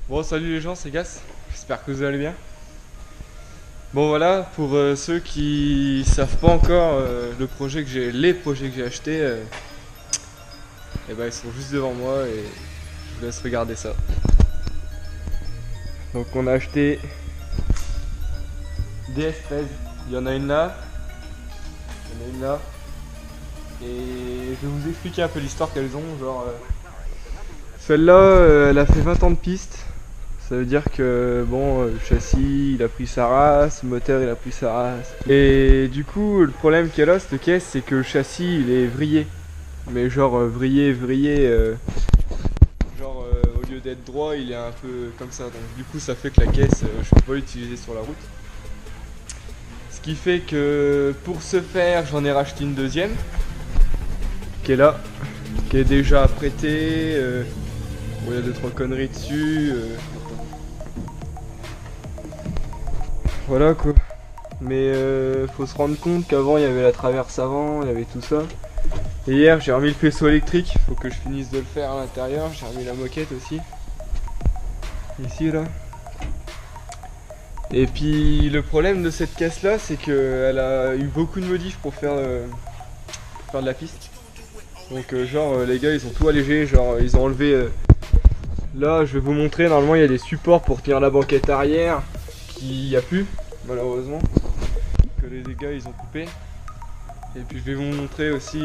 Bon, salut les gens, c'est Gas. J'espère que vous allez bien. Bon, voilà, pour ceux qui savent pas encore les projets que j'ai achetés, et ben ils sont juste devant moi et je vous laisse regarder ça. Donc, on a acheté DS13. Il y en a une là, il y en a une là, et je vais vous expliquer un peu l'histoire qu'elles ont. Celle-là, elle a fait 20 ans de piste. Ça veut dire que bon, le châssis il a pris sa race, le moteur il a pris sa race. Et du coup, le problème qu'elle a cette caisse, c'est que le châssis il est vrillé. Mais genre vrillé, au lieu d'être droit, il est un peu comme ça. Donc du coup, ça fait que la caisse, je peux pas l'utiliser sur la route. Ce qui fait que pour ce faire, j'en ai racheté une deuxième, qui est là, qui est déjà apprêtée. Bon, il y a 2-3 conneries dessus. Voilà quoi. Mais faut se rendre compte qu'avant il y avait la traverse avant, il y avait tout ça. Et hier j'ai remis le faisceau électrique, faut que je finisse de le faire à l'intérieur. J'ai remis la moquette aussi. Ici là. Et puis le problème de cette caisse là, c'est qu'elle a eu beaucoup de modifs pour faire de la piste. Donc les gars ils ont tout allégé, ils ont enlevé... là je vais vous montrer, normalement il y a des supports pour tenir la banquette arrière, qu'il n'y a plus malheureusement, que les gars ils ont coupé. Et puis je vais vous montrer aussi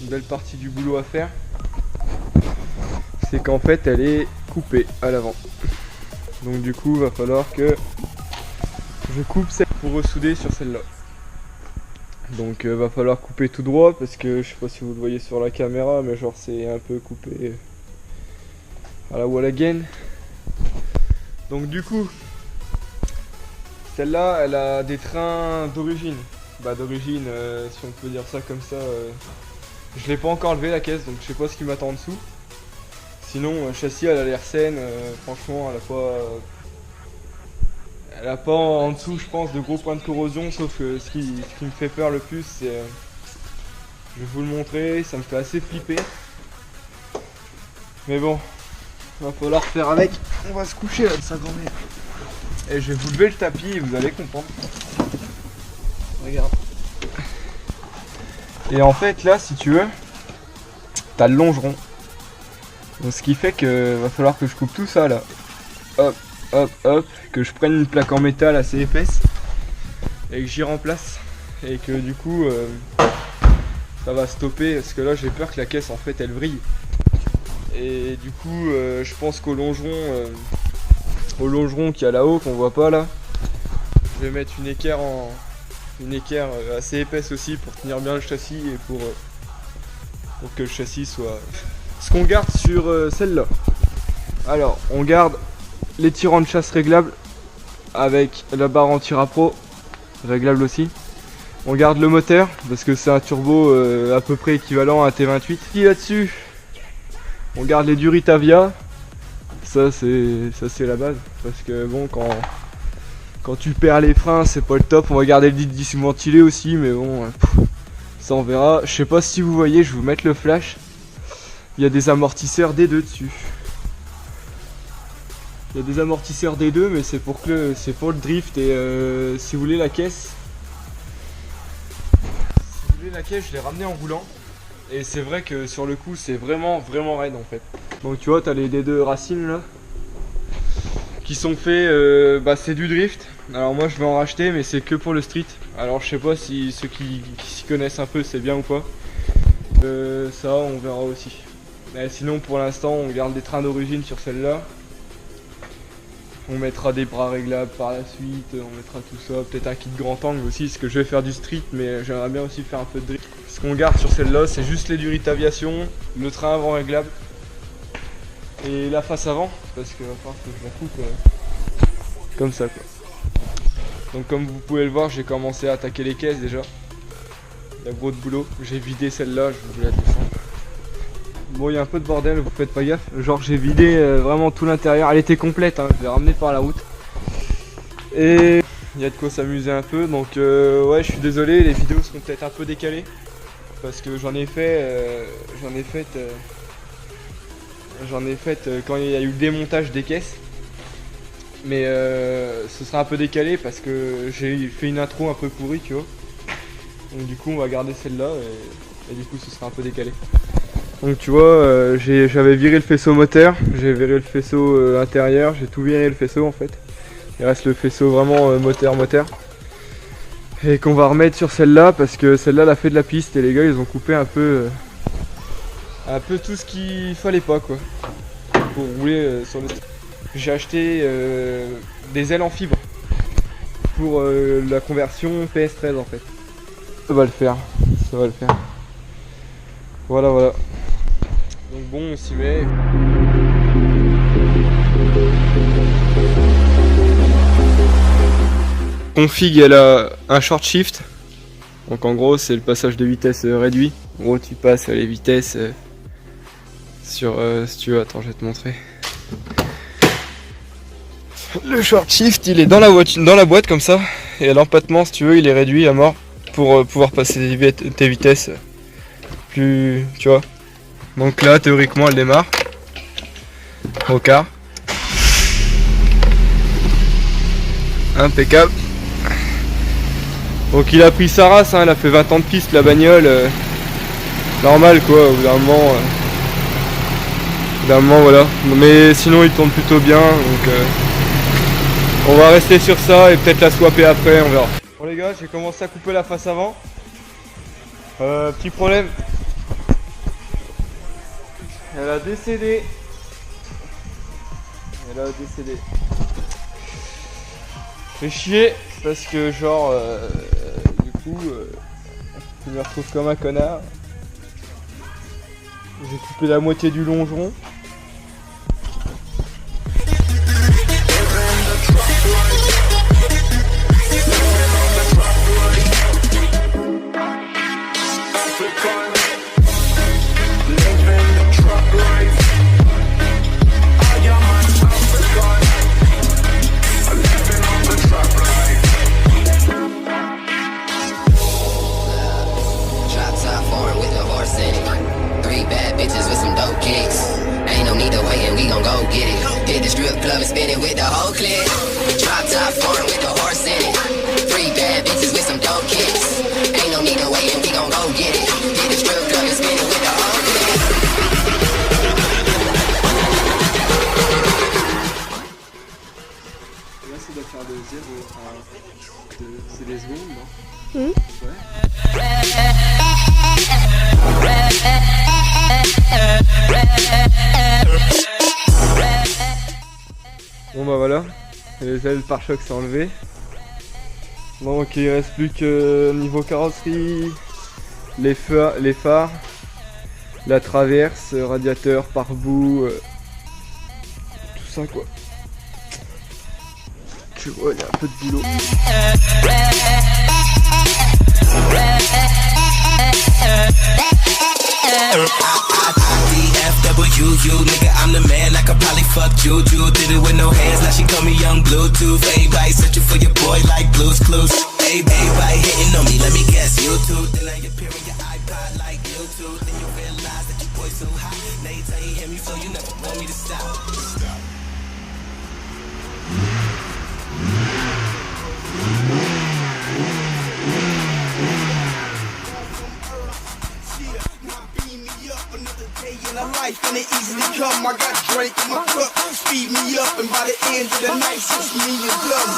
une belle partie du boulot à faire, c'est qu'en fait elle est coupée à l'avant. Donc du coup va falloir que je coupe celle pour ressouder sur celle-là. Donc va falloir couper tout droit parce que je sais pas si vous le voyez sur la caméra, mais genre c'est un peu coupé à la wall again. Donc du coup celle-là elle a des trains d'origine. Bah d'origine si on peut dire ça comme ça. Je l'ai pas encore levé la caisse, donc je sais pas ce qui m'attend en dessous. Sinon le châssis elle a l'air saine, franchement elle a pas en dessous je pense de gros points de corrosion, sauf que ce qui me fait peur le plus c'est... je vais vous le montrer, ça me fait assez flipper. Mais bon, va falloir faire avec. On va se coucher là de sa grand-mère. Et je vais vous lever le tapis et vous allez comprendre. Regarde. Et en fait là si tu veux, t'as le longeron. Donc ce qui fait que va falloir que je coupe tout ça là. Hop, hop, hop. Que je prenne une plaque en métal assez épaisse. Et que j'y remplace. Et que du coup ça va stopper. Parce que là j'ai peur que la caisse en fait elle vrille. Et du coup je pense qu'au longeron qu'il y a là-haut qu'on voit pas là, je vais mettre une équerre assez épaisse aussi pour tenir bien le châssis et pour que le châssis soit... Ce qu'on garde sur celle-là, alors on garde les tirants de chasse réglables avec la barre anti-rapro réglable aussi. On garde le moteur parce que c'est un turbo à peu près équivalent à un T28. Et là-dessus on garde les Duritavia. Ça c'est la base parce que bon quand tu perds les freins c'est pas le top. On va garder le disque ventilé aussi, mais bon ça on verra. Je sais pas si vous voyez, je vais vous mettre le flash. Il y a des amortisseurs D2 dessus. Il y a des amortisseurs D2, mais c'est pour le drift. Et si vous voulez la caisse, je l'ai ramené en roulant. Et c'est vrai que sur le coup c'est vraiment raide en fait. Donc tu vois, t'as les D2 racines là qui sont faits, c'est du drift. Alors moi je vais en racheter, mais c'est que pour le street. Alors je sais pas si ceux qui s'y connaissent un peu c'est bien ou pas. Ça on verra aussi. Mais sinon pour l'instant on garde des trains d'origine sur celle-là. On mettra des bras réglables par la suite, on mettra tout ça, peut-être un kit grand angle aussi, parce que je vais faire du street, mais j'aimerais bien aussi faire un peu de drift. Ce qu'on garde sur celle-là, c'est juste les Duritaviation, le train avant réglable et la face avant, parce que va falloir que je la coupe comme ça quoi. Donc comme vous pouvez le voir, j'ai commencé à attaquer les caisses déjà. Il y a gros de boulot, j'ai vidé celle-là, je vais la descendre. Bon, il y a un peu de bordel, vous faites pas gaffe. Genre j'ai vidé vraiment tout l'intérieur. Elle était complète, hein. Je l'ai ramenée par la route. Et il y a de quoi s'amuser un peu. Donc ouais, je suis désolé, les vidéos seront peut-être un peu décalées. Parce que j'en ai fait J'en ai fait quand il y a eu le démontage des caisses. Mais ce sera un peu décalé parce que j'ai fait une intro un peu pourrie, tu vois. Donc du coup on va garder celle-là et du coup ce sera un peu décalé. Donc tu vois, j'avais viré le faisceau moteur, j'ai viré le faisceau intérieur, j'ai tout viré le faisceau en fait. Il reste le faisceau vraiment moteur. Et qu'on va remettre sur celle-là parce que celle-là elle a fait de la piste et les gars ils ont coupé un peu tout ce qu'il fallait pas quoi. Pour rouler sur le... J'ai acheté des ailes en fibre pour la conversion PS13 en fait. Ça va le faire. Voilà. Donc bon, on s'y met. Config, elle a un short shift. Donc en gros, c'est le passage de vitesse réduit. En gros, tu passes les vitesses sur... si tu veux, attends, je vais te montrer. Le short shift, il est dans la voiture, dans la boîte comme ça. Et l'empattement, si tu veux, il est réduit à mort pour pouvoir passer tes vitesses plus... Tu vois. Donc là, théoriquement, elle démarre au quart. Impeccable. Donc il a pris sa race, hein, elle a fait 20 ans de piste la bagnole. Normal quoi, au bout d'un moment voilà. Mais sinon il tourne plutôt bien, donc on va rester sur ça et peut-être la swapper après, on verra. Bon les gars, j'ai commencé à couper la face avant. Petit problème. Elle a décédé. Fait chier parce que genre du coup je me retrouve comme un connard. J'ai coupé la moitié du longeron. Ça doit faire de 0 à... C'est des secondes, non? Bon bah voilà, les ailes pare-choc sont enlevées. Donc il reste plus que niveau carrosserie, les phares, la traverse, radiateur, pare-boue, tout ça quoi. Tu vois, il y a un peu de boulot. DFW, nigga, I'm the man. I could probably fuck Juju. Did it with no hands, now she call me young Bluetooth. Everybody searching for your boy like Blue's Clues. Everybody hitting on me, let me guess, YouTube. Then I appear in your iPod like YouTube. Then you realize that your boy's so hot. Now you tell you hear me, so you never want me to stop. And it easily come, I got drink in my cup. Speed me up, and by the end of the night, it's me and done.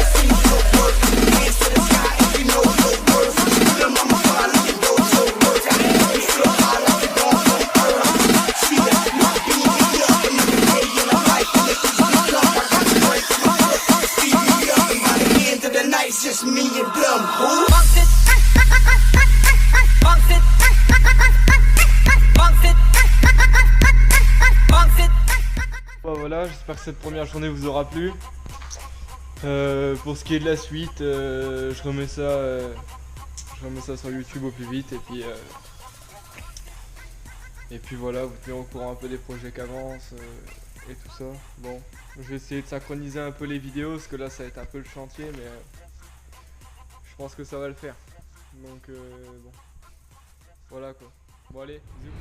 See your work, hands to the sky, if you know your worth. Them I'm fine, you know your worth. You so high like you don't from earth. See that my beat me up, another day in a life. And it easily come, I got drink in my cup. Speed me up, and by the end of the night, it's just me and them. Bounce it, bounce it. Voilà, j'espère que cette première journée vous aura plu. Pour ce qui est de la suite, je remets ça sur YouTube au plus vite et puis voilà, vous tenez au courant un peu des projets qui avancent et tout ça. Bon, je vais essayer de synchroniser un peu les vidéos parce que là ça va être un peu le chantier, mais je pense que ça va le faire. Donc bon, voilà quoi. Bon allez, bisous.